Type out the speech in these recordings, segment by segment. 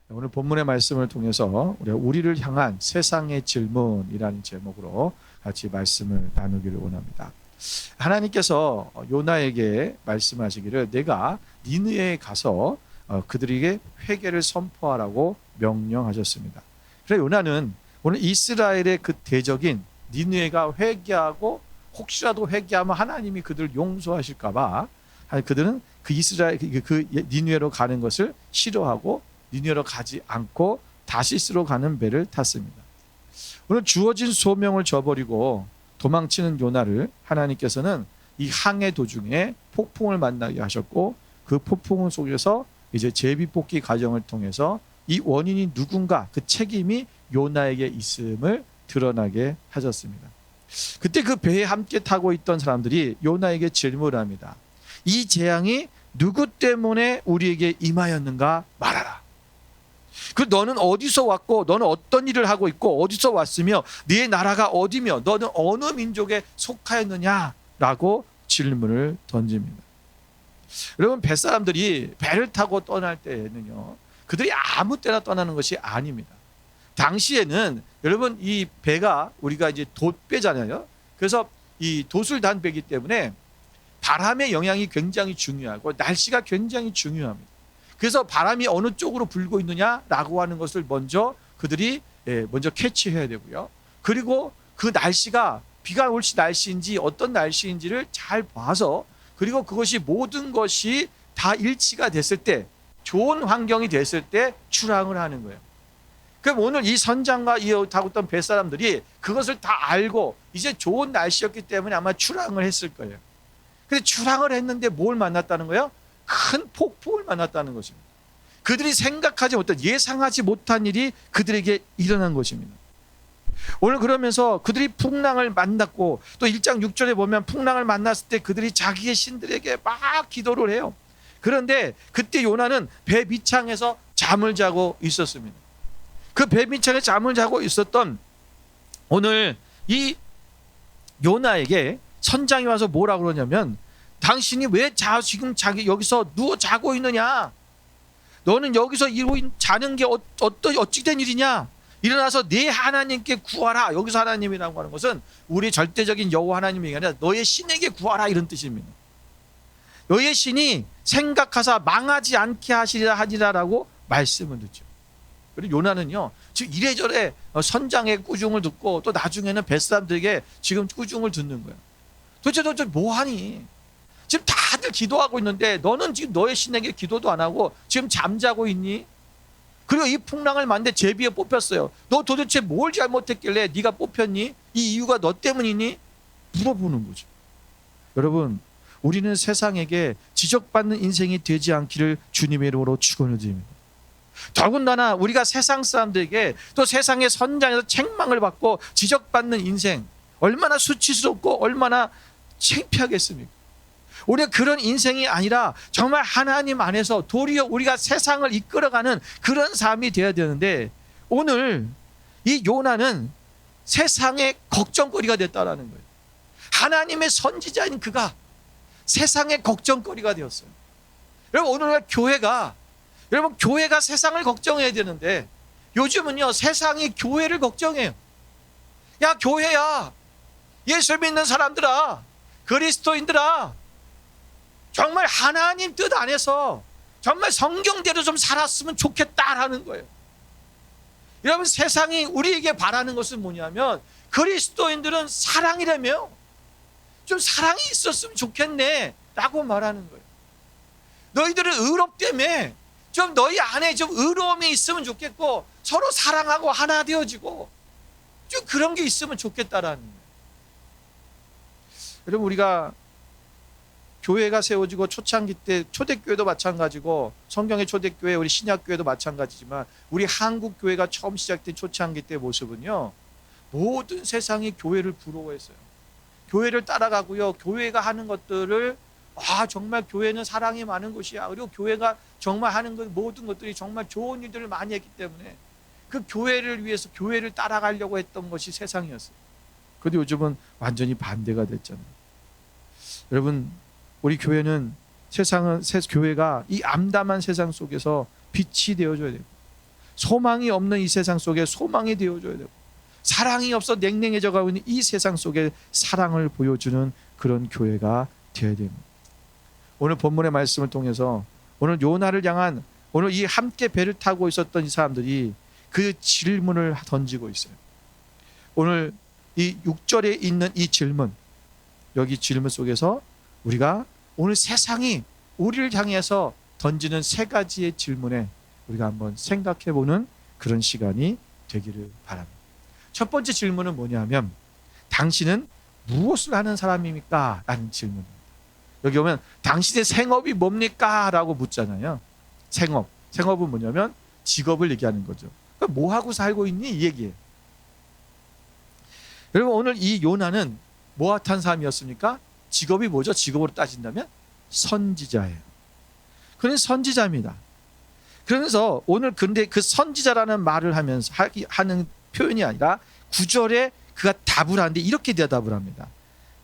오늘 본문의 말씀을 통해서 우리가 우리를 향한 세상의 질문이라는 제목으로 같이 말씀을 나누기를 원합니다. 하나님께서 요나에게 말씀하시기를 내가 니느웨에 가서 그들에게 회개를 선포하라고 명령하셨습니다. 그래서 요나는 오늘 이스라엘의 그 대적인 니느웨가 회개하고 혹시라도 회개하면 하나님이 그들을 용서하실까 봐 그들은 그 이스라엘 그 니느웨로 가는 것을 싫어하고 니느웨로 가지 않고 다시스로 가는 배를 탔습니다. 오늘 주어진 소명을 저버리고 도망치는 요나를 하나님께서는 이 항해 도중에 폭풍을 만나게 하셨고 그 폭풍 속에서 이제 제비뽑기 과정을 통해서 이 원인이 누군가 그 책임이 요나에게 있음을 드러나게 하셨습니다. 그때 그 배에 함께 타고 있던 사람들이 요나에게 질문을 합니다. 이 재앙이 누구 때문에 우리에게 임하였는가 말하라. 그 너는 어디서 왔고 너는 어떤 일을 하고 있고 어디서 왔으며 네 나라가 어디며 너는 어느 민족에 속하였느냐라고 질문을 던집니다. 여러분 뱃사람들이 배를 타고 떠날 때에는요 그들이 아무 때나 떠나는 것이 아닙니다. 당시에는 여러분 이 배가 우리가 이제 돛배잖아요. 그래서 이 돛을 단 배이기 때문에 바람의 영향이 굉장히 중요하고 날씨가 굉장히 중요합니다. 그래서 바람이 어느 쪽으로 불고 있느냐라고 하는 것을 먼저 그들이 먼저 캐치해야 되고요. 그리고 그 날씨가 비가 올지 날씨인지 어떤 날씨인지를 잘 봐서 그리고 그것이 모든 것이 다 일치가 됐을 때 좋은 환경이 됐을 때 출항을 하는 거예요. 그럼 오늘 이 선장과 이 타고 있던 뱃사람들이 그것을 다 알고 이제 좋은 날씨였기 때문에 아마 출항을 했을 거예요. 근데 출항을 했는데 뭘 만났다는 거예요? 큰 폭풍을 만났다는 것입니다. 그들이 생각하지 못한 예상하지 못한 일이 그들에게 일어난 것입니다. 오늘 그러면서 그들이 풍랑을 만났고 또 1장 6절에 보면 풍랑을 만났을 때 그들이 자기의 신들에게 막 기도를 해요. 그런데 그때 요나는 배 밑창에서 잠을 자고 있었습니다. 그 배 밑창에 잠을 자고 있었던 오늘 이 요나에게 선장이 와서 뭐라 그러냐면 당신이 왜 지금 여기서 누워 자고 있느냐? 너는 여기서 자는 게 어찌 된 일이냐? 일어나서 네 하나님께 구하라. 여기서 하나님이라고 하는 것은 우리 절대적인 여호와 하나님이 아니라 너의 신에게 구하라 이런 뜻입니다. 너의 신이 생각하사 망하지 않게 하시리라라고 말씀을 듣죠. 그리고 요나는요 지금 이래저래 선장의 꾸중을 듣고 또 나중에는 뱃사람들에게 지금 꾸중을 듣는 거예요. 도대체 뭐하니? 지금 다들 기도하고 있는데 너는 지금 너의 신에게 기도도 안 하고 지금 잠자고 있니? 그리고 이 풍랑을 만데 제비에 뽑혔어요. 너 도대체 뭘 잘못했길래 네가 뽑혔니? 이 이유가 너 때문이니? 물어보는 거죠. 여러분 우리는 세상에게 지적받는 인생이 되지 않기를 주님의 이름으로 축원을 드립니다. 더군다나 우리가 세상 사람들에게 또 세상의 선장에서 책망을 받고 지적받는 인생 얼마나 수치스럽고 얼마나 창피하겠습니까? 우리가 그런 인생이 아니라 정말 하나님 안에서 도리어 우리가 세상을 이끌어가는 그런 삶이 되어야 되는데 오늘 이 요나는 세상의 걱정거리가 됐다라는 거예요. 하나님의 선지자인 그가 세상의 걱정거리가 되었어요. 여러분 오늘날 교회가 세상을 걱정해야 되는데 요즘은요 세상이 교회를 걱정해요. 야 교회야, 예수 믿는 사람들아, 그리스도인들아, 정말 하나님 뜻 안에서 정말 성경대로 좀 살았으면 좋겠다라는 거예요. 여러분 세상이 우리에게 바라는 것은 뭐냐면 그리스도인들은 사랑이라며 좀 사랑이 있었으면 좋겠네 라고 말하는 거예요. 너희들은 의롭다며 좀 너희 안에 좀 의로움이 있으면 좋겠고 서로 사랑하고 하나 되어지고 좀 그런 게 있으면 좋겠다라는 거예요. 여러분 우리가 교회가 세워지고 초창기 때 초대교회도 마찬가지고 성경의 초대교회 우리 신약교회도 마찬가지지만 우리 한국교회가 처음 시작된 초창기 때 모습은요 모든 세상이 교회를 부러워했어요. 교회를 따라가고요 교회가 하는 것들을 정말 교회는 사랑이 많은 곳이야. 그리고 교회가 정말 하는 것 모든 것들이 정말 좋은 일들을 많이 했기 때문에 그 교회를 위해서 교회를 따라가려고 했던 것이 세상이었어요. 그런데 요즘은 완전히 반대가 됐잖아요. 여러분 우리 교회는 교회가 이 암담한 세상 속에서 빛이 되어줘야 돼요. 소망이 없는 이 세상 속에 소망이 되어줘야 되고, 사랑이 없어 냉랭해져 가고 있는 이 세상 속에 사랑을 보여주는 그런 교회가 되어야 됩니다. 오늘 본문의 말씀을 통해서 오늘 요나를 향한, 오늘 이 함께 배를 타고 있었던 이 사람들이 그 질문을 던지고 있어요. 오늘 이 6절에 있는 이 질문, 여기 질문 속에서 우리가 오늘 세상이 우리를 향해서 던지는 세 가지의 질문에 우리가 한번 생각해보는 그런 시간이 되기를 바랍니다. 첫 번째 질문은 뭐냐면, 당신은 무엇을 하는 사람입니까? 라는 질문입니다. 여기 오면 당신의 생업이 뭡니까? 라고 묻잖아요. 생업은 뭐냐면 직업을 얘기하는 거죠. 그러니까 뭐 하고 살고 있니? 이 얘기예요. 여러분, 오늘 이 요나는 뭐한 사람이었습니까? 직업이 뭐죠? 직업으로 따진다면 선지자예요. 그는 선지자입니다. 그러면서 오늘 근데 그 선지자라는 말을 하면서 하는 표현이 아니라 9절에 그가 답을 하는데 이렇게 대답을 합니다.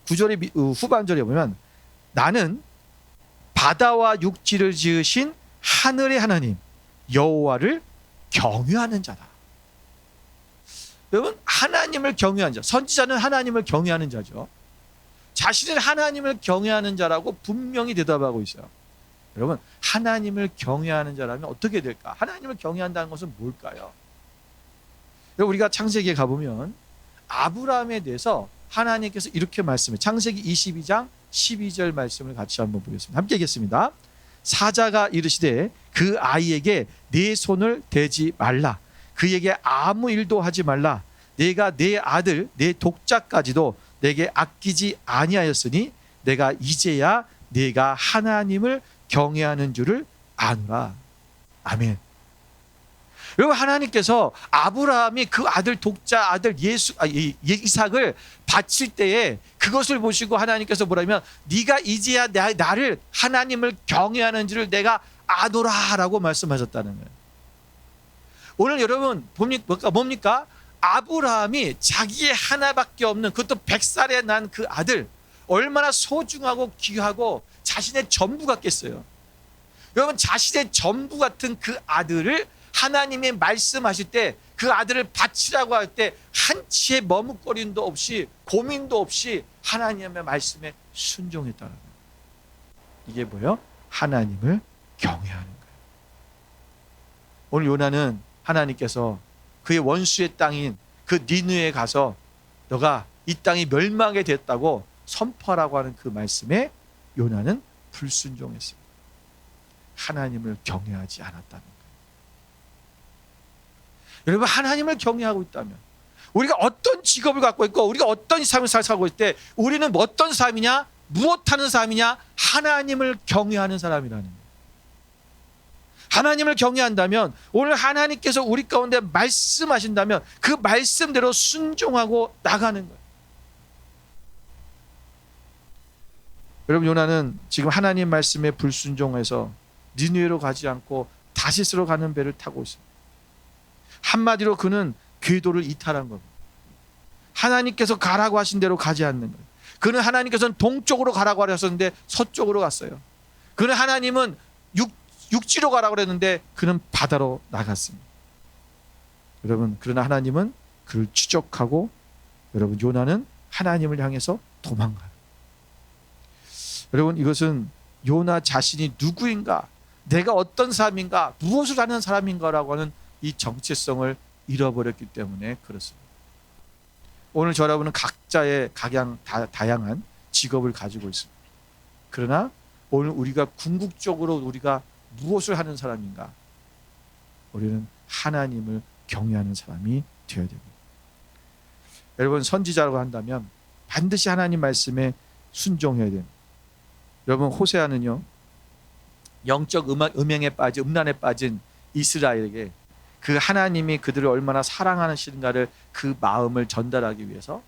9절의 후반절에 보면, 나는 바다와 육지를 지으신 하늘의 하나님 여호와를 경외하는 자다. 여러분, 하나님을 경외하는 자, 선지자는 하나님을 경외하는 자죠. 자신은 하나님을 경외하는 자라고 분명히 대답하고 있어요. 여러분, 하나님을 경외하는 자라면 어떻게 될까? 하나님을 경외한다는 것은 뭘까요? 여러분, 우리가 창세기에 가보면 아브라함에 대해서 하나님께서 이렇게 말씀해요. 창세기 22장 12절 말씀을 같이 한번 보겠습니다. 함께 읽겠습니다. 사자가 이르시되 그 아이에게 네 손을 대지 말라. 그에게 아무 일도 하지 말라. 내가 내 아들 내 독자까지도 내게 아끼지 아니하였으니 내가 이제야 내가 하나님을 경외하는 줄을 아노라. 아멘. 여러분, 하나님께서 아브라함이 그 아들 독자 아들 이삭을 바칠 때에 그것을 보시고 하나님께서 뭐라면, 네가 이제야 나를 하나님을 경외하는 줄을 내가 아노라라고 말씀하셨다는 거예요. 오늘 여러분 뭡니까? 아브라함이 자기의 하나밖에 없는, 그것도 100살에 난 그 아들, 얼마나 소중하고 귀하고 자신의 전부 같겠어요. 여러분, 자신의 전부 같은 그 아들을 하나님이 말씀하실 때, 그 아들을 바치라고 할 때 한치의 머뭇거림도 없이 고민도 없이 하나님의 말씀에 순종했다는 거예요. 이게 뭐예요? 하나님을 경외하는 거예요. 오늘 요나는 하나님께서 그의 원수의 땅인 그 니느웨에 가서 너가 이 땅이 멸망하게 됐다고 선포하라고 하는 그 말씀에 요나는 불순종했습니다. 하나님을 경외하지 않았다는 거예요. 여러분, 하나님을 경외하고 있다면, 우리가 어떤 직업을 갖고 있고 우리가 어떤 삶을 살고 있을 때 우리는 어떤 삶이냐? 무엇하는 삶이냐? 하나님을 경외하는 사람이라는 거예요. 하나님을 경외한다면, 오늘 하나님께서 우리 가운데 말씀하신다면 그 말씀대로 순종하고 나가는 거예요. 여러분, 요나는 지금 하나님 말씀에 불순종해서 니느웨로 가지 않고 다시스로 가는 배를 타고 있습니다. 한마디로 그는 궤도를 이탈한 겁니다. 하나님께서 가라고 하신 대로 가지 않는 거예요. 그는 하나님께서는 동쪽으로 가라고 하셨는데 서쪽으로 갔어요. 그는 하나님은 육지로 가라고 그랬는데 그는 바다로 나갔습니다. 여러분, 그러나 하나님은 그를 추적하고, 여러분, 요나는 하나님을 향해서 도망가요. 여러분, 이것은 요나 자신이 누구인가, 내가 어떤 사람인가, 무엇을 하는 사람인가라고 하는 이 정체성을 잃어버렸기 때문에 그렇습니다. 오늘 저 여러분은 각자의 다양한 직업을 가지고 있습니다. 그러나 오늘 우리가 궁극적으로 우리가 무엇을 하는 사람인가? 우리는 하나님을 경외하는 사람이 되어야 됩니다. 여러분, 선지자라고 한다면 반드시 하나님 말씀에 순종해야 됩니다. 여러분, 호세아는요, 영적 음란에 빠진 이스라엘에게 그 하나님이 그들을 얼마나 사랑하시는가를, 그 마음을 전달하기 위해서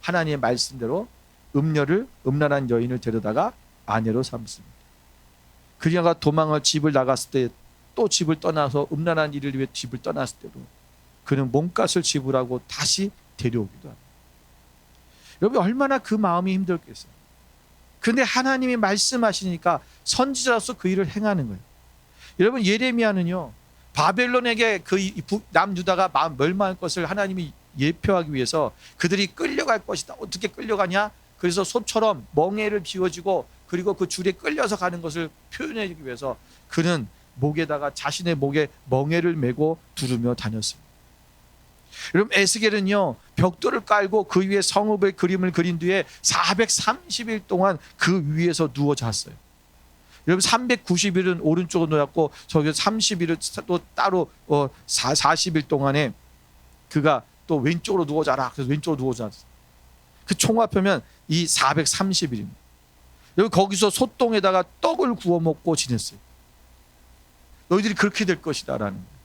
하나님의 말씀대로 음란한 여인을 데려다가 아내로 삼습니다. 그녀가 도망을 집을 나갔을 때, 또 집을 떠나서 음란한 일을 위해 집을 떠났을 때도 그는 몸값을 지불하고 다시 데려오기도 합니다. 여러분, 얼마나 그 마음이 힘들겠어요. 그런데 하나님이 말씀하시니까 선지자로서 그 일을 행하는 거예요. 여러분, 예레미야는요, 바벨론에게 그 남유다가 멸망할 것을 하나님이 예표하기 위해서 그들이 끌려갈 것이다. 어떻게 끌려가냐? 그래서 소처럼 멍에를 비워지고 그리고 그 줄에 끌려서 가는 것을 표현하기 위해서 그는 목에다가 자신의 목에 멍에를 메고 두르며 다녔습니다. 여러분, 에스겔은요 벽돌을 깔고 그 위에 성읍의 그림을 그린 뒤에 430일 동안 그 위에서 누워 잤어요. 여러분, 390일은 오른쪽으로 놓였고 저기 30일은 또 따로 40일 동안에 그가 또 왼쪽으로 누워 자라. 그래서 왼쪽으로 누워 잤어요. 그 총합하면 이 430일입니다. 여러분, 거기서 소똥에다가 떡을 구워 먹고 지냈어요. 너희들이 그렇게 될 것이다라는 거예요.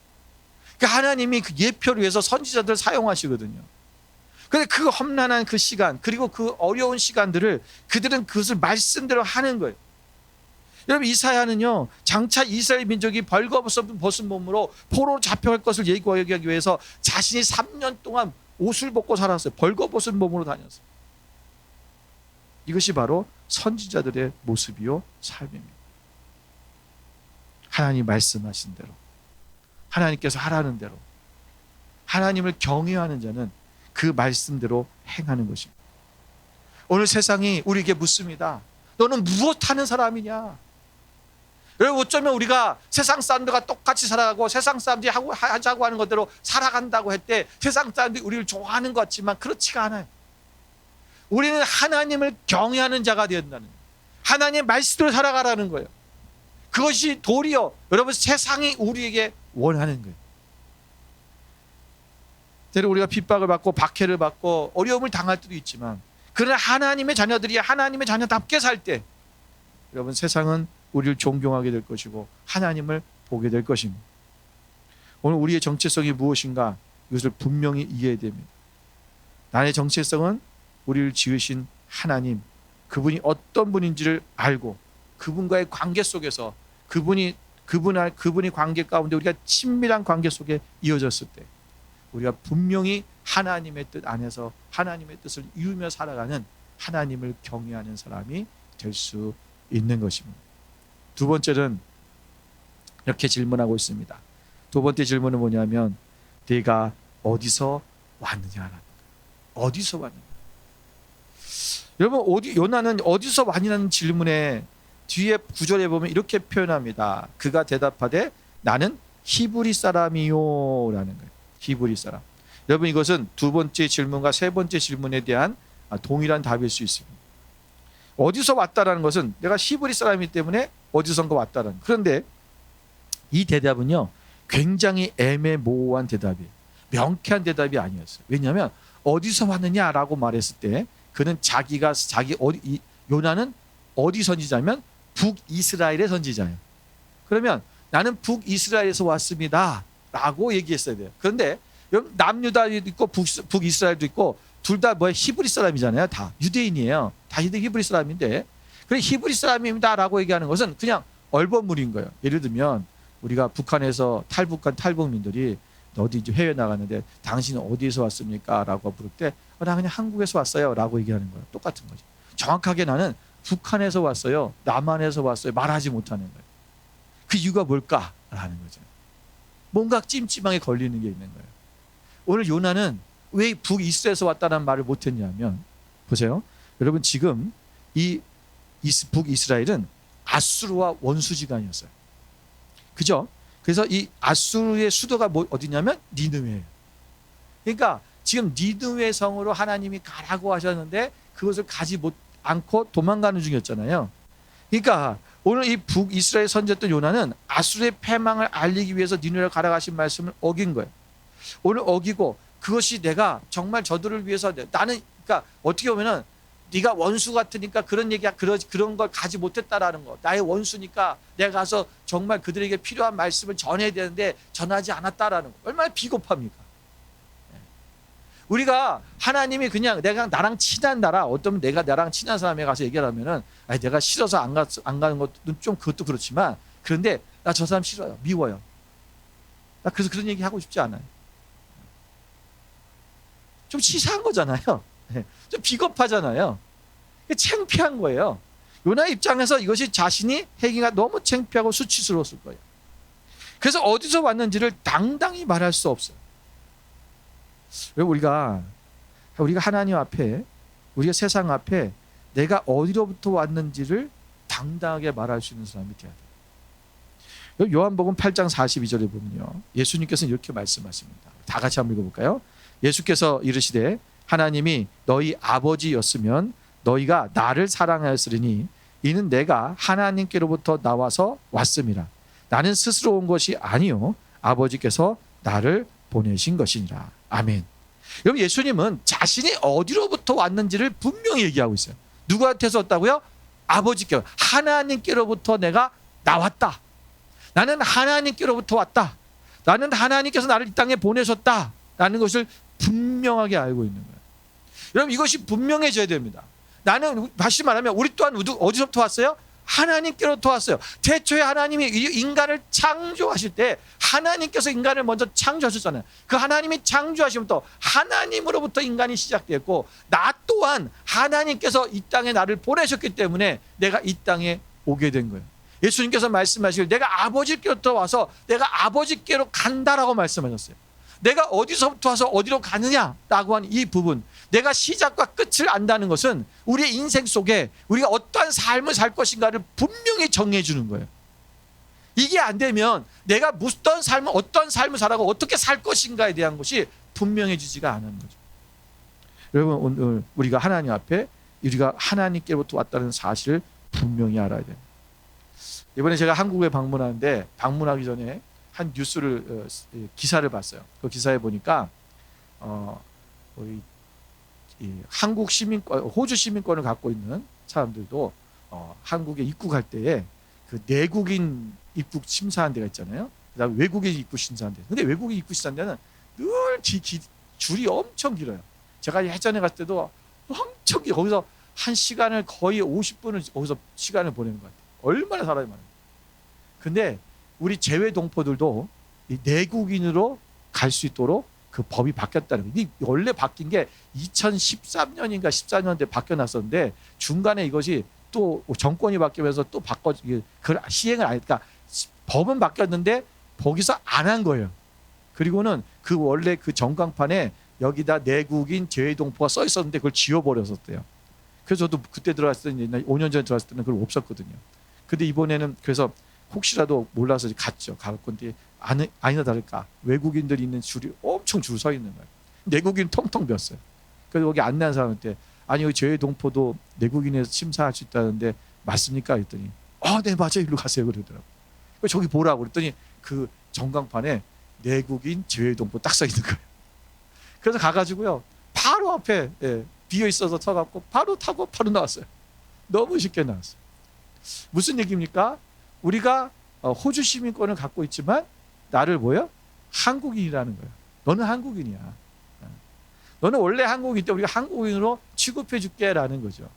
그러니까 하나님이 그 예표를 위해서 선지자들을 사용하시거든요. 그런데 그 험난한 그 시간 그리고 그 어려운 시간들을 그들은 그것을 말씀대로 하는 거예요. 여러분, 이사야는요 장차 이스라엘 민족이 벌거벗은 몸으로 포로로 잡혀갈 것을 예고하기 위해서 자신이 3년 동안 옷을 벗고 살았어요. 벌거벗은 몸으로 다녔어요. 이것이 바로 선지자들의 모습이요 삶입니다. 하나님 말씀하신 대로, 하나님께서 하라는 대로, 하나님을 경외하는 자는 그 말씀대로 행하는 것입니다. 오늘 세상이 우리에게 묻습니다. 너는 무엇 하는 사람이냐? 여러분, 어쩌면 우리가 세상 사람들과 똑같이 살아가고 세상 사람들이 하자고 하는 것대로 살아간다고 할 때 세상 사람들이 우리를 좋아하는 것 같지만 그렇지가 않아요. 우리는 하나님을 경외하는 자가 되었다는 거예요. 하나님의 말씀대로 살아가라는 거예요. 그것이 도리어 여러분 세상이 우리에게 원하는 거예요. 때로 우리가 핍박을 받고 박해를 받고 어려움을 당할 때도 있지만 그러나 하나님의 자녀들이 하나님의 자녀답게 살 때 여러분 세상은 우리를 존경하게 될 것이고 하나님을 보게 될 것입니다. 오늘 우리의 정체성이 무엇인가 이것을 분명히 이해해야 됩니다. 나의 정체성은 우리를 지으신 하나님, 그분이 어떤 분인지를 알고 그분과의 관계 속에서 그분이 관계 가운데 우리가 친밀한 관계 속에 이어졌을 때 우리가 분명히 하나님의 뜻 안에서 하나님의 뜻을 이루며 살아가는 하나님을 경외하는 사람이 될 수 있는 것입니다. 두 번째는 이렇게 질문하고 있습니다. 두 번째 질문은 뭐냐면 네가 어디서 왔느냐라는 거예요. 어디서 왔느냐. 여러분, 요나는 어디서 왔느냐는 질문에 뒤에 구절에 보면 이렇게 표현합니다. 그가 대답하되 나는 히브리 사람이요 라는 거예요. 히브리 사람. 여러분, 이것은 두 번째 질문과 세 번째 질문에 대한 동일한 답일 수 있습니다. 어디서 왔다라는 것은 내가 히브리 사람이기 때문에 어디선가 왔다라는 거예요. 그런데 이 대답은요 굉장히 애매모호한 대답이에요. 명쾌한 대답이 아니었어요. 왜냐하면 어디서 왔느냐라고 말했을 때 그는 요나는 어디 선지자면 북이스라엘의 선지자예요. 그러면 나는 북이스라엘에서 왔습니다 라고 얘기했어야 돼요. 그런데 남유다도 있고 북이스라엘도 있고 둘 다 히브리 사람이잖아요. 다 유대인이에요. 다 히브리 사람인데 그래 히브리 사람입니다 라고 얘기하는 것은 그냥 얼버무린 거예요. 예를 들면 우리가 북한에서 탈북한 탈북민들이 어디 해외 나갔는데 당신은 어디에서 왔습니까? 라고 부를 때 나 그냥 한국에서 왔어요 라고 얘기하는 거예요. 똑같은 거죠. 정확하게 나는 북한에서 왔어요, 남한에서 왔어요 말하지 못하는 거예요. 그 이유가 뭘까? 라는 거죠. 뭔가 찜찜하게 걸리는 게 있는 거예요. 오늘 요나는 왜 북이스라엘에서 왔다는 말을 못했냐면 보세요. 여러분, 지금 이 북이스라엘은 아수르와 원수지간이었어요. 그죠? 그래서 이 아수르의 수도가 어디냐면 니느웨예요. 그러니까 지금 니느웨 성으로 하나님이 가라고 하셨는데 그것을 가지 않고 도망가는 중이었잖아요. 그러니까 오늘 이 북이스라엘 선지자였던 요나는 아수르의 패망을 알리기 위해서 니느웨로 가라고 하신 말씀을 어긴 거예요. 오늘 어기고 그것이 내가 정말 저들을 위해서 나는 그러니까 어떻게 보면은 네가 원수 같으니까 그런 얘기야 그런 걸 가지 못했다라는 거. 나의 원수니까 내가 가서 정말 그들에게 필요한 말씀을 전해야 되는데 전하지 않았다라는 거. 얼마나 비겁합니까? 우리가 하나님이 그냥 내가 나랑 친한 나라 어떤 내가 나랑 친한 사람에 가서 얘기를 하면은 내가 싫어서 안 가는 것도 좀 그것도 그렇지만 그런데 나 저 사람 싫어요. 미워요. 나 그래서 그런 얘기 하고 싶지 않아요. 좀 치사한 거잖아요. 좀 비겁하잖아요. 창피한 거예요. 요나 입장에서 이것이 자신이 행위가 너무 창피하고 수치스러웠을 거예요. 그래서 어디서 왔는지를 당당히 말할 수 없어요. 왜 우리가 하나님 앞에, 우리가 세상 앞에 내가 어디로부터 왔는지를 당당하게 말할 수 있는 사람이 돼야 돼요. 요한복음 8장 42절에 보면요, 예수님께서 이렇게 말씀하십니다. 다 같이 한번 읽어볼까요? 예수께서 이르시되 하나님이 너희 아버지였으면 너희가 나를 사랑하였으리니 이는 내가 하나님께로부터 나와서 왔음이라. 나는 스스로 온 것이 아니요 아버지께서 나를 보내신 것이니라. 아멘. 여러분, 예수님은 자신이 어디로부터 왔는지를 분명히 얘기하고 있어요. 누구한테서 왔다고요? 아버지께, 하나님께로부터 내가 나왔다. 나는 하나님께로부터 왔다. 나는 하나님께서 나를 이 땅에 보내셨다라는 것을 분명하게 알고 있는 거예요. 여러분, 이것이 분명해져야 됩니다. 나는, 다시 말하면 우리 또한 어디서부터 왔어요? 하나님께로부터 왔어요. 태초에 하나님이 인간을 창조하실 때 하나님께서 인간을 먼저 창조하셨잖아요. 그 하나님이 창조하시면부터 하나님으로부터 인간이 시작됐고, 나 또한 하나님께서 이 땅에 나를 보내셨기 때문에 내가 이 땅에 오게 된 거예요. 예수님께서 말씀하시길 내가 아버지께로부터 와서 내가 아버지께로 간다라고 말씀하셨어요. 내가 어디서부터 와서 어디로 가느냐라고 하는 이 부분, 내가 시작과 끝을 안다는 것은 우리의 인생 속에 우리가 어떠한 삶을 살 것인가를 분명히 정해 주는 거예요. 이게 안 되면 내가 어떤 삶을 살아가고 어떻게 살 것인가에 대한 것이 분명해지지가 않는 거죠. 여러분, 오늘 우리가 하나님 앞에 우리가 하나님께로부터 왔다는 사실을 분명히 알아야 돼요. 이번에 제가 한국에 방문하는데, 방문하기 전에 한 뉴스를, 기사를 봤어요. 그 기사에 보니까 한국 시민권, 호주 시민권을 갖고 있는 사람들도 한국에 입국할 때에 그 내국인 입국 심사한 데가 있잖아요. 그다음에 외국인 입국 심사한 데. 근데 외국인 입국 심사한 데는 늘 줄이 엄청 길어요. 제가 예전에 갔을 때도 엄청 길어. 거기서 한 시간을 거의 50분을 거기서 시간을 보내는 것 같아요. 얼마나 사람이 많아요. 근데 우리 재외 동포들도 이 내국인으로 갈 수 있도록 그 법이 바뀌었다는 거예요. 원래 바뀐 게 2013년인가 14년대 바뀌어놨었는데, 중간에 이것이 또 정권이 바뀌면서 또 그걸 시행을 안 했다. 그러니까 법은 바뀌었는데 거기서 안 한 거예요. 그리고는 그 원래 그 전광판에 여기다 내국인 재외 동포가 써 있었는데 그걸 지워버렸었대요. 그래서 저도 그때 들어갔을 때, 5년 전에 들어갔을 때는 그걸 없었거든요. 근데 이번에는 그래서 혹시라도 몰라서 갔죠. 가건데 아니나 다를까 외국인들이 있는 줄이 엄청 줄 서 있는 거예요. 내국인 통통 비었어요. 그래서 거기 안내한 사람한테, 아니 여기 재외 동포도 내국인에서 심사할 수 있다는데 맞습니까? 그랬더니 네 맞아요, 일로 가세요 그러더라고요. 저기 보라고 그랬더니 그 전광판에 내국인 재외 동포 딱 써 있는 거예요. 그래서 가가지고요, 바로 앞에 비어 있어서 서갖고 바로 타고 바로 나왔어요. 너무 쉽게 나왔어요. 무슨 얘기입니까? 우리가 호주 시민권을 갖고 있지만 나를 뭐요? 한국인이라는 거예요. 너는 한국인이야. 너는 원래 한국인인데 우리가 한국인으로 취급해 줄게라는 거죠.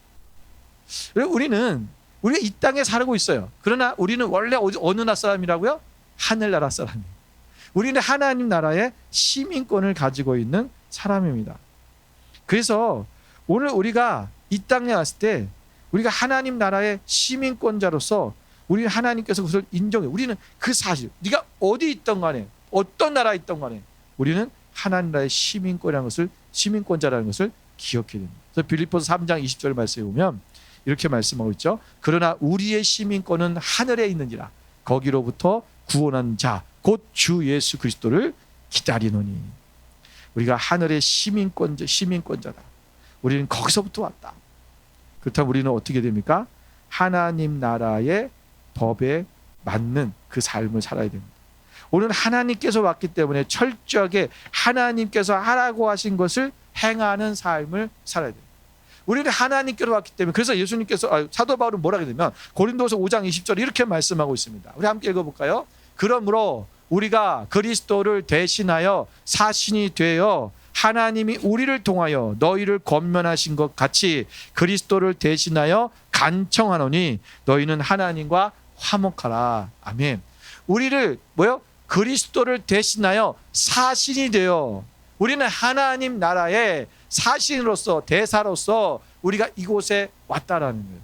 우리가 이 땅에 살고 있어요. 그러나 우리는 원래 어느 나라 사람이라고요? 하늘나라 사람이에요. 우리는 하나님 나라의 시민권을 가지고 있는 사람입니다. 그래서 오늘 우리가 이 땅에 왔을 때 우리가 하나님 나라의 시민권자로서 우리는 하나님께서 그것을 인정해. 우리는 그 사실, 네가 어디 있던 간에 어떤 나라에 있던 간에 우리는 하나님 나라의 시민권자라는 것을 기억해야 됩니다. 그래서 빌립보서 3장 20절 말씀에 보면 이렇게 말씀하고 있죠. 그러나 우리의 시민권은 하늘에 있느니라. 거기로부터 구원한 자 곧 주 예수 그리스도를 기다리노니. 우리가 하늘의 시민권자다. 우리는 거기서부터 왔다. 그렇다면 우리는 어떻게 됩니까? 하나님 나라의 법에 맞는 그 삶을 살아야 됩니다. 오늘 하나님께서 왔기 때문에 철저하게 하나님께서 하라고 하신 것을 행하는 삶을 살아야 됩니다. 우리는 하나님께로 왔기 때문에, 그래서 예수님께서, 사도 바울은 뭐라 그러냐면 고린도서 5장 20절에 이렇게 말씀하고 있습니다. 우리 함께 읽어볼까요? 그러므로 우리가 그리스도를 대신하여 사신이 되어 하나님이 우리를 통하여 너희를 권면하신 것 같이 그리스도를 대신하여 간청하노니 너희는 하나님과 화목하라. 아멘. 우리를 그리스도를 대신하여 사신이 되어, 우리는 하나님 나라의 사신으로서, 대사로서 우리가 이곳에 왔다라는 거예요.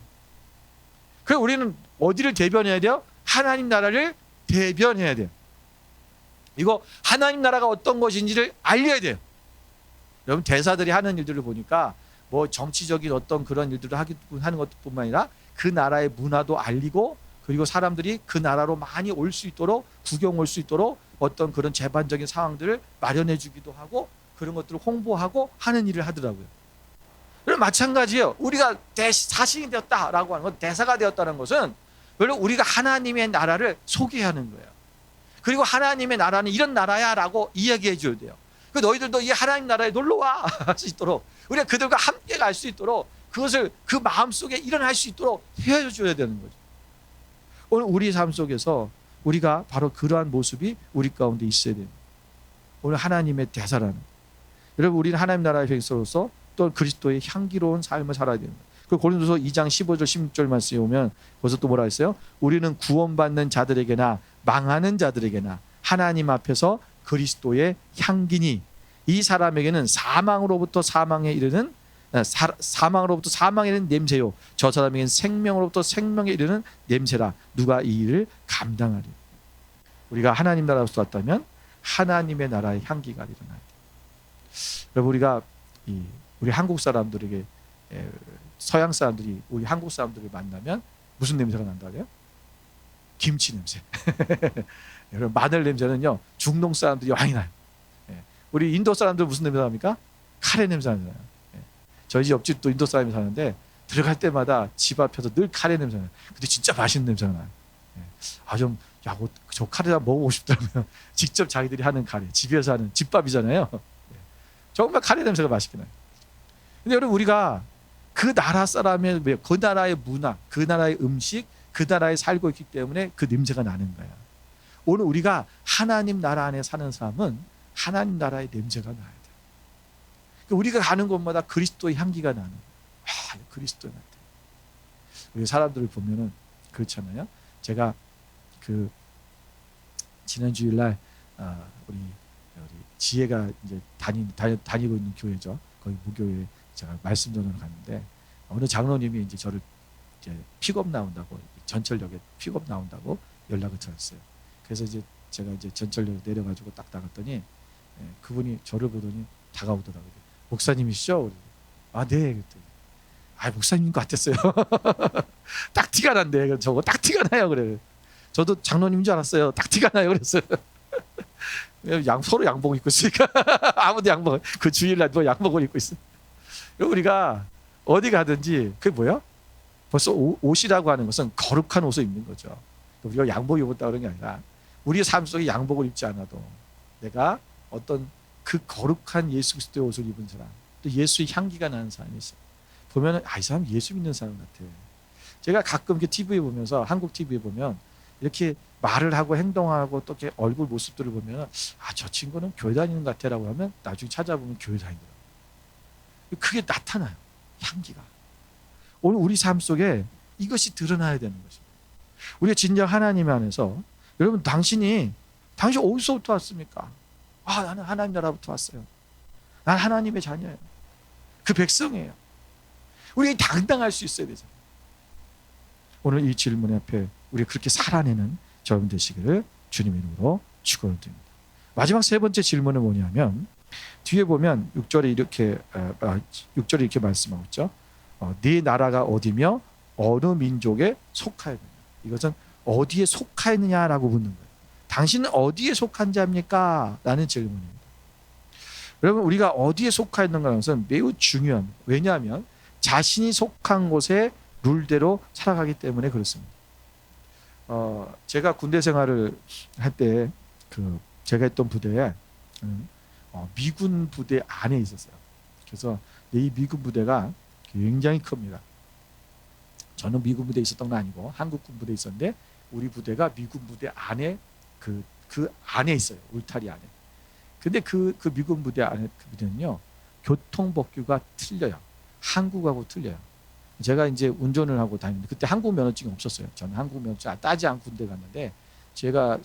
그래서 우리는 어디를 대변해야 돼요? 하나님 나라를 대변해야 돼요. 이거 하나님 나라가 어떤 것인지를 알려야 돼요. 여러분 대사들이 하는 일들을 보니까 뭐 정치적인 어떤 그런 일들을 하는 것뿐만 아니라 그 나라의 문화도 알리고, 그리고 사람들이 그 나라로 많이 올 수 있도록, 구경 올 수 있도록 어떤 그런 제반적인 상황들을 마련해 주기도 하고, 그런 것들을 홍보하고 하는 일을 하더라고요. 그럼 마찬가지예요. 우리가 사신이 되었다라고 하는 건, 대사가 되었다는 것은 별로 우리가 하나님의 나라를 소개하는 거예요. 그리고 하나님의 나라는 이런 나라야 라고 이야기해 줘야 돼요. 그 너희들도 이 하나님 나라에 놀러와 할 수 있도록, 우리가 그들과 함께 갈 수 있도록, 그것을 그 마음속에 일어날 수 있도록 해줘야 되는 거죠. 오늘 우리 삶 속에서 우리가 바로 그러한 모습이 우리 가운데 있어야 됩니다. 오늘 하나님의 대사라는, 여러분 우리는 하나님 나라의 백성으로서 또 그리스도의 향기로운 삶을 살아야 됩니다. 그 고린도서 2장 15절 16절 말씀에 오면 거기서 또 뭐라 했어요? 우리는 구원받는 자들에게나 망하는 자들에게나 하나님 앞에서 그리스도의 향기니, 이 사람에게는 사망으로부터 사망에 이르는 냄새요, 저 사람에게는 생명으로부터 생명에 이르는 냄새라. 누가 이 일을 감당하리? 우리가 하나님 나라로서 왔다면 하나님의 나라의 향기가 일어나야 돼요. 여러분 우리가 우리 한국 사람들에게, 서양 사람들이 우리 한국 사람들을 만나면 무슨 냄새가 난다 그래요? 김치 냄새. 여러분 마늘 냄새는요 중동 사람들이 많이 나요. 우리 인도 사람들 무슨 냄새 납니까? 카레 냄새 나잖아요. 저희 집 옆집도 인도 사람이 사는데 들어갈 때마다 집 앞에서 늘 카레 냄새 나요. 근데 진짜 맛있는 냄새가 나요. 저 카레 먹어보고 싶더라고요. 직접 자기들이 하는 카레, 집에서 하는 집밥이잖아요. 정말 카레 냄새가 맛있게 나요. 근데 여러분 우리가 그 나라 사람의, 그 나라의 문화, 그 나라의 음식, 그 나라에 살고 있기 때문에 그 냄새가 나는 거야. 오늘 우리가 하나님 나라 안에 사는 사람은 하나님 나라의 냄새가 나야 돼. 우리가 가는 곳마다 그리스도의 향기가 나는, 그리스도 나한테. 우리 사람들을 보면은 그렇잖아요. 제가 그 지난 주일날 우리 지혜가 이제 다니고 있는 교회죠. 거기 무교회 제가 말씀 전하러 갔는데, 어느 장로님이 이제 저를 이제 픽업 나온다고, 전철역에 픽업 나온다고 연락을 드렸어요. 그래서 이제 제가 이제 전철역 내려가지고 딱 나갔더니 그분이 저를 보더니 다가오더라고요. 목사님이시죠? 아, 네. 그랬더니 목사님인 것 같았어요. 딱 티가 난대. 저거 딱 티가 나요. 그래. 저도 장로님인 줄 알았어요. 딱 티가 나요. 그랬어요. 서로 양복 입고 있으니까 아무도 양복, 그 주일날 뭐 양복을 입고 있어. 우리가 어디 가든지 그게 뭐야? 벌써 옷이라고 하는 것은 거룩한 옷을 입는 거죠. 우리가 양복 입었다 그런 게 아니라, 우리의 삶 속에 양복을 입지 않아도 내가 어떤 그 거룩한 예수 그리스도의 옷을 입은 사람, 또 예수의 향기가 나는 사람이 있어요. 보면은 이 사람 예수 믿는 사람 같아. 제가 가끔 이렇게 TV에 보면서, 한국 TV에 보면 이렇게 말을 하고 행동하고 또 이렇게 얼굴 모습들을 보면 저 친구는 교회 다니는 것 같아라고 하면 나중에 찾아보면 교회 다니더라고요. 그게 나타나요. 향기가. 오늘 우리 삶 속에 이것이 드러나야 되는 것입니다. 우리가 진정 하나님 안에서, 여러분 당신 어디서부터 왔습니까? 나는 하나님 나라부터 왔어요. 난 하나님의 자녀예요. 그 백성이에요. 우리가 당당할 수 있어야 되잖아요. 오늘 이 질문 앞에 우리가 그렇게 살아내는 저여러분 되시기를 주님의 이름으로 축원을 드립니다. 마지막 세 번째 질문은 뭐냐면, 뒤에 보면 6절에 이렇게 말씀하고 있죠. 네 나라가 어디며 어느 민족에 속하였느냐. 이것은 어디에 속하였느냐라고 묻는 거예요. 당신은 어디에 속한 자입니까? 라는 질문입니다. 여러분 우리가 어디에 속하였는가는 것은 매우 중요합니다. 왜냐하면 자신이 속한 곳의 룰대로 살아가기 때문에 그렇습니다. 제가 군대 생활을 할 때 제가 있던 부대에 미군 부대 안에 있었어요. 그래서 이 미군 부대가 굉장히 큽니다. 저는 미군 부대에 있었던 건 아니고 한국군 부대에 있었는데, 우리 부대가 미군 부대 안에 그 안에 있어요. 울타리 안에. 근데 그 미군 부대 안에, 그 부대는요 교통법규가 틀려요. 한국하고 틀려요. 제가 이제 운전을 하고 다니는데, 그때 한국 면허증이 없었어요. 저는 한국 면허증 따지 않고 군대 갔는데, 제가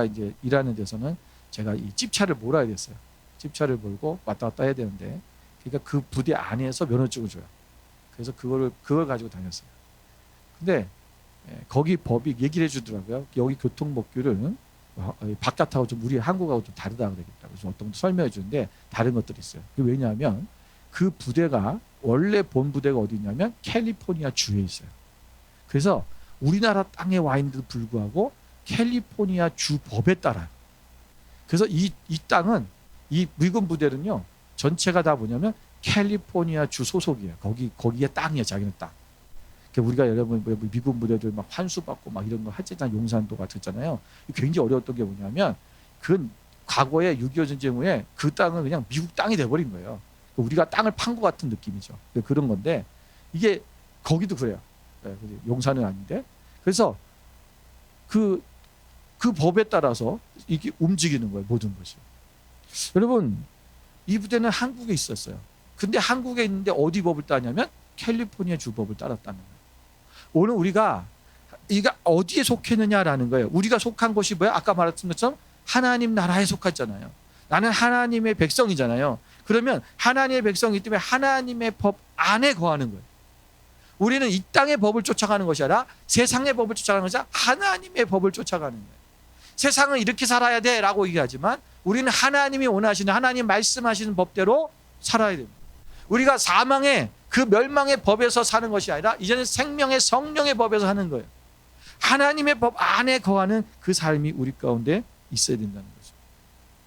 이제 일하는 데서는 제가 이 집차를 몰아야 됐어요. 집차를 몰고 왔다 갔다 해야 되는데, 그러니까 그 부대 안에서 면허증을 줘요. 그래서 그걸 가지고 다녔어요. 근데 거기 법이 얘기를 해주더라고요. 여기 교통법규를 바깥하고 좀 우리 한국하고 좀 다르다 그러겠다. 그래서 어떤 분도 설명해 주는데 다른 것들이 있어요. 왜냐하면 그 부대가 원래 본 부대가 어디 있냐면 캘리포니아 주에 있어요. 그래서 우리나라 땅에 와 있는데도 불구하고 캘리포니아 주 법에 따라요. 그래서 이 땅은 이 미군 부대는요 전체가 다 뭐냐면 캘리포니아 주 소속이에요. 거기에 땅이에요. 자기는 땅. 우리가 여러분 미군 부대들 막 환수받고 막 이런 거 하잖아요. 용산도 같았잖아요. 굉장히 어려웠던 게 뭐냐면 그 과거에 6.25 전쟁 후에 그 땅은 그냥 미국 땅이 돼버린 거예요. 우리가 땅을 판 것 같은 느낌이죠. 그런 건데 이게 거기도 그래요. 용산은 아닌데 그래서 그 법에 따라서 이게 움직이는 거예요. 모든 것이. 여러분 이 부대는 한국에 있었어요. 근데 한국에 있는데 어디 법을 따냐면 캘리포니아 주법을 따랐다는 거예요. 오늘 우리가 어디에 속했느냐라는 거예요. 우리가 속한 곳이 뭐야? 아까 말했던 것처럼 하나님 나라에 속했잖아요. 나는 하나님의 백성이잖아요. 그러면 하나님의 백성이기 때문에 하나님의 법 안에 거하는 거예요. 우리는 이 땅의 법을 쫓아가는 것이 아니라 세상의 법을 쫓아가는 것이 아니라 하나님의 법을 쫓아가는 거예요. 세상은 이렇게 살아야 돼라고 얘기하지만 우리는 하나님이 원하시는 하나님 말씀하시는 법대로 살아야 됩니다. 우리가 사망의 그 멸망의 법에서 사는 것이 아니라 이제는 생명의 성령의 법에서 사는 거예요. 하나님의 법 안에 거하는 그 삶이 우리 가운데 있어야 된다는 거죠.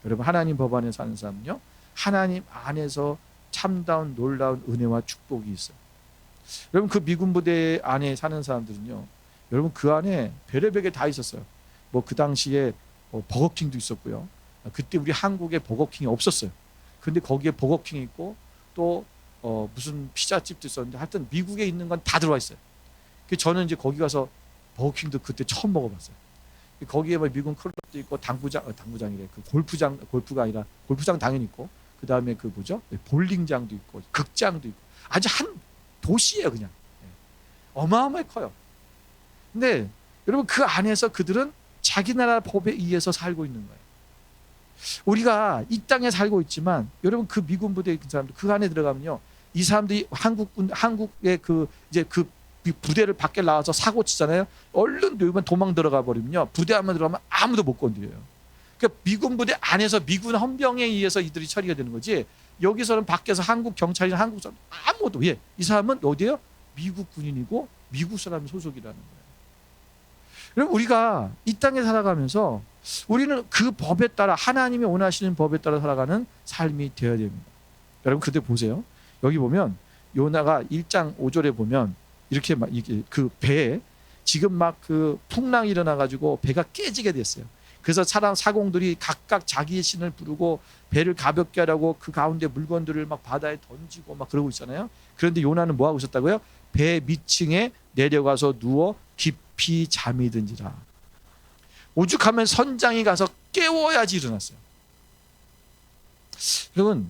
여러분 하나님 법 안에 사는 사람은요 하나님 안에서 참다운 놀라운 은혜와 축복이 있어요. 여러분 그 미군 부대 안에 사는 사람들은요 여러분 그 안에 별의별 게 다 있었어요. 뭐 그 당시에 버거킹도 있었고요. 그때 우리 한국에 버거킹이 없었어요. 근데 거기에 버거킹이 있고 또 무슨 피자집도 있었는데 하여튼 미국에 있는 건 다 들어와 있어요. 저는 이제 거기 가서 버거킹도 그때 처음 먹어봤어요. 거기에 뭐 미군 클럽도 있고 당구장이래. 그 골프가 아니라 골프장 당연히 있고 그 다음에 그 뭐죠? 볼링장도 있고 극장도 있고 아주 한 도시예요 그냥. 어마어마하게 커요. 근데 여러분 그 안에서 그들은 자기 나라 법에 의해서 살고 있는 거예요. 우리가 이 땅에 살고 있지만 여러분 그 미군 부대에 있는 사람들 그 안에 들어가면요 이 사람들이 한국의 그 부대를 밖에 나와서 사고 치잖아요. 얼른 도망 들어가 버리면요 부대 안에 들어가면 아무도 못 건드려요. 그러니까 미군 부대 안에서 미군 헌병에 의해서 이들이 처리가 되는 거지 여기서는 밖에서 한국 경찰이나 한국 사람 아무도 이 사람은 어디예요? 미국 군인이고 미국 사람 소속이라는 거예요. 여러분 우리가 이 땅에 살아가면서 우리는 그 법에 따라 하나님이 원하시는 법에 따라 살아가는 삶이 되어야 됩니다. 여러분 그때 보세요. 여기 보면 요나가 1장 5절에 보면 이렇게 막 이게 그 배에 지금 막 그 풍랑이 일어나 가지고 배가 깨지게 됐어요. 그래서 사공들이 각각 자기의 신을 부르고 배를 가볍게 하라고 그 가운데 물건들을 막 바다에 던지고 막 그러고 있잖아요. 그런데 요나는 뭐 하고 있었다고요? 배 밑층에 내려가서 누워 깊이 잠이 든지라. 오죽하면 선장이 가서 깨워야지 일어났어요. 여러분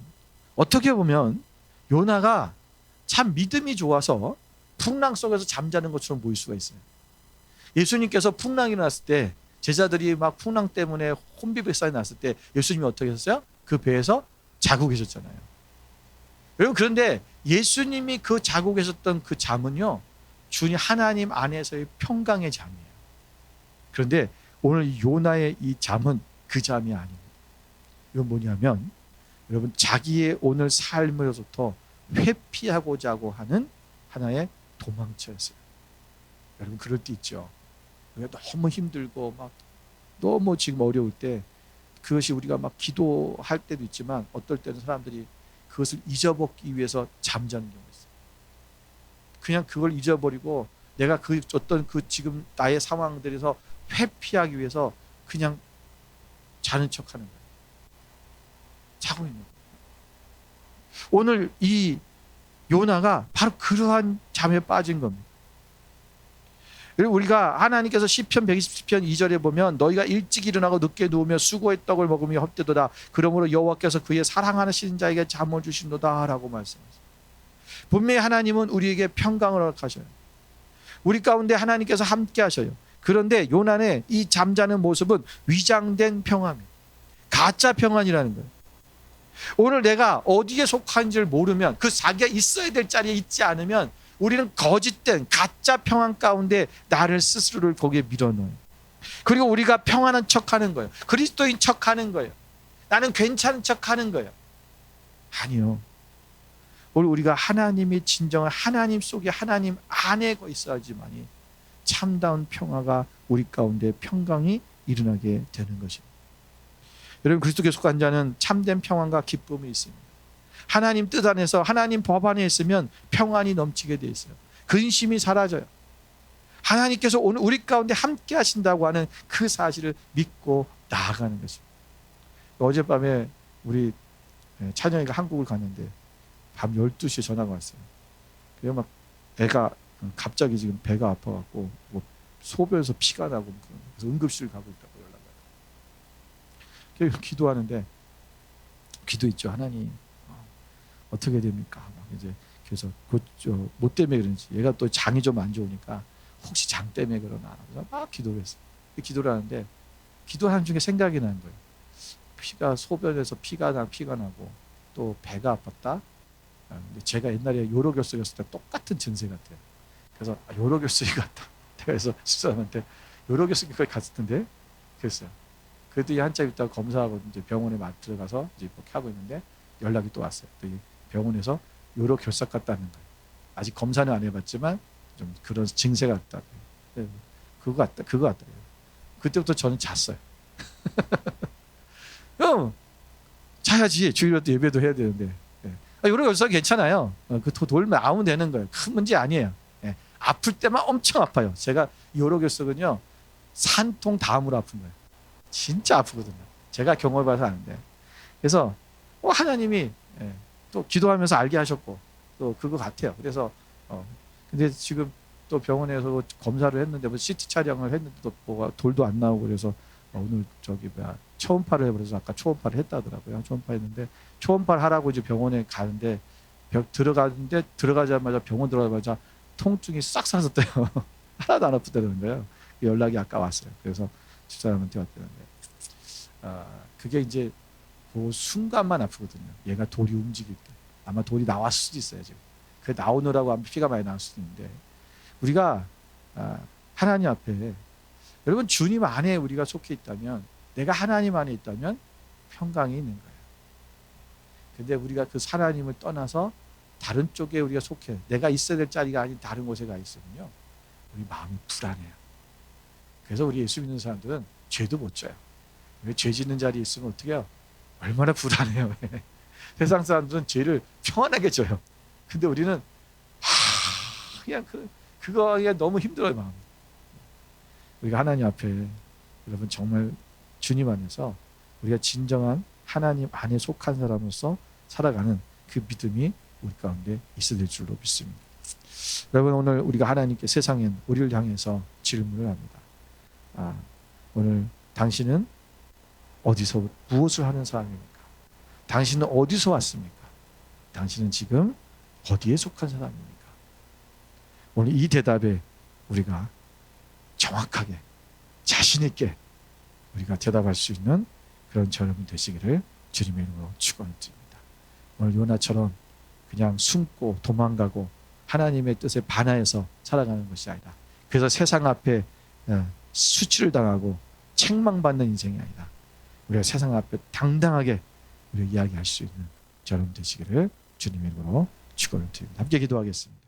어떻게 보면 요나가 참 믿음이 좋아서 풍랑 속에서 잠자는 것처럼 보일 수가 있어요. 예수님께서 풍랑이 일어났을 때 제자들이 막 풍랑 때문에 혼비백산이 났을 때 예수님이 어떻게 하셨어요? 그 배에서 자고 계셨잖아요. 여러분 그런데 예수님이 그 자고 계셨던 그 잠은요 주님 하나님 안에서의 평강의 잠이에요. 그런데 오늘 요나의 이 잠은 그 잠이 아닙니다. 이건 뭐냐면 여러분 자기의 오늘 삶으로부터 회피하고자 하는 하나의 도망쳐였어요. 여러분 그럴 때 있죠. 우리가 너무 힘들고 막 너무 지금 어려울 때 그것이 우리가 막 기도할 때도 있지만 어떨 때는 사람들이 그것을 잊어버리기 위해서 잠자는 경우가 있어요. 그냥 그걸 잊어버리고 내가 그 어떤 그 지금 나의 상황들에서 회피하기 위해서 그냥 자는 척하는 거예요. 자고 있는 거예요. 오늘 이 요나가 바로 그러한 잠에 빠진 겁니다. 그리고 우리가 하나님께서 시편 120편 2절에 보면 너희가 일찍 일어나고 늦게 누우며 수고의 떡을 먹으며 헛되도다. 그러므로 여호와께서 그의 사랑하시는 자에게 잠을 주신도다 라고 말씀하셨어요. 분명히 하나님은 우리에게 평강을 허락하셔요. 우리 가운데 하나님께서 함께 하셔요. 그런데 요나의 이 잠자는 모습은 위장된 평안입니다. 가짜 평안이라는 거예요. 오늘 내가 어디에 속한지를 모르면 그 자기가 있어야 될 자리에 있지 않으면 우리는 거짓된 가짜 평안 가운데 나를 스스로를 거기에 밀어넣어요. 그리고 우리가 평안한 척하는 거예요. 그리스도인 척하는 거예요. 나는 괜찮은 척하는 거예요. 아니요. 우리가 하나님의 진정한 하나님 속에 하나님 안에 있어야지만이 참다운 평화가 우리 가운데 평강이 일어나게 되는 것입니다. 여러분, 그리스도께 속한 자는 참된 평안과 기쁨이 있습니다. 하나님 뜻 안에서 하나님 법 안에 있으면 평안이 넘치게 돼 있어요. 근심이 사라져요. 하나님께서 오늘 우리 가운데 함께 하신다고 하는 그 사실을 믿고 나아가는 것입니다. 어젯밤에 우리 찬영이가 한국을 갔는데 밤 12시에 전화가 왔어요. 그래서 막 배가 갑자기 지금 배가 아파갖고 뭐 소변에서 피가 나고 그래서 응급실 가고 있다고 연락이 와요. 그래서 기도하는데 기도했죠. 하나님 어떻게 됩니까? 막 이제 그래서 뭐 때문에 그런지 얘가 또 장이 좀 안 좋으니까 혹시 장 때문에 그러나 그래서 막 기도를 했어요. 기도를 하는데 기도하는 중에 생각이 나는 거예요. 피가 소변에서 피가 나고 또 배가 아팠다. 근데 제가 옛날에 요로결석이었을 때 똑같은 증세 같아요. 그래서 요로결석이 같다. 그래서 집사람한테 요로결석까지 갔을 텐데 그랬어요. 그래도 한참 있다가 검사하고 이제 병원에 들어가서 이제 이렇게 하고 있는데 연락이 또 왔어요. 또 병원에서 요로결석 같다는 거예요. 아직 검사는 안 해봤지만 좀 그런 증세가 있다. 그거 같다. 그때부터 저는 잤어요. 자야지. 주일날 또 예배도 해야 되는데. 요로결석 괜찮아요. 그 돌면 아무 되는 거예요. 큰 문제 아니에요. 아플 때만 엄청 아파요. 제가 요로결석은요 산통 다음으로 아픈 거예요. 진짜 아프거든요. 제가 경험해봐서 아는데. 그래서 하나님이 또 기도하면서 알게 하셨고 또 그거 같아요. 그래서 근데 지금 또 병원에서 검사를 했는데 뭐 CT 촬영을 했는데 또 뭐가 돌도 안 나오고 그래서 오늘 초음파를 해버려서 아까 초음파를 했다더라고요. 초음파 했는데 초음파를 하라고 이제 병원에 가는데 들어가자마자 병원 들어가자마자 통증이 싹 사라졌대요. 하나도 안 아프다는 거예요. 연락이 아까 왔어요. 그래서 집사람한테 왔다는데 그게 이제 그 순간만 아프거든요. 얘가 돌이 움직일 때 아마 돌이 나왔을 수도 있어요. 지금 그 나오느라고 하면 피가 많이 나올 수도 있는데 우리가 하나님 앞에 여러분 주님 안에 우리가 속해 있다면 내가 하나님 안에 있다면 평강이 있는 거예요. 근데 우리가 그 하나님을 떠나서 다른 쪽에 우리가 속해 내가 있어야 될 자리가 아닌 다른 곳에 가 있으면요 우리 마음이 불안해요. 그래서 우리 예수 믿는 사람들은 죄도 못 져요. 죄 짓는 자리에 있으면 어떻게 해요? 얼마나 불안해요. 세상 사람들은 죄를 평안하게 져요. 근데 우리는 그냥 그거에 너무 힘들어요. 마음. 우리가 하나님 앞에 여러분 정말 주님 안에서 우리가 진정한 하나님 안에 속한 사람으로서 살아가는 그 믿음이 우리 가운데 있어야 될 줄로 믿습니다. 여러분 오늘 우리가 하나님께 세상엔 우리를 향해서 질문을 합니다. 오늘 당신은 어디서 무엇을 하는 사람입니까? 당신은 어디서 왔습니까? 당신은 지금 어디에 속한 사람입니까? 오늘 이 대답에 우리가 정확하게 자신 있게 우리가 대답할 수 있는 그런 여러분 되시기를 주님의 이름으로 축원드립니다. 오늘 요나처럼 그냥 숨고 도망가고 하나님의 뜻에 반하여서 살아가는 것이 아니라 그래서 세상 앞에 수치를 당하고 책망받는 인생이 아니라 우리가 세상 앞에 당당하게 우리가 이야기할 수 있는 여러분 되시기를 주님의 이름으로 축원을 드립니다. 함께 기도하겠습니다.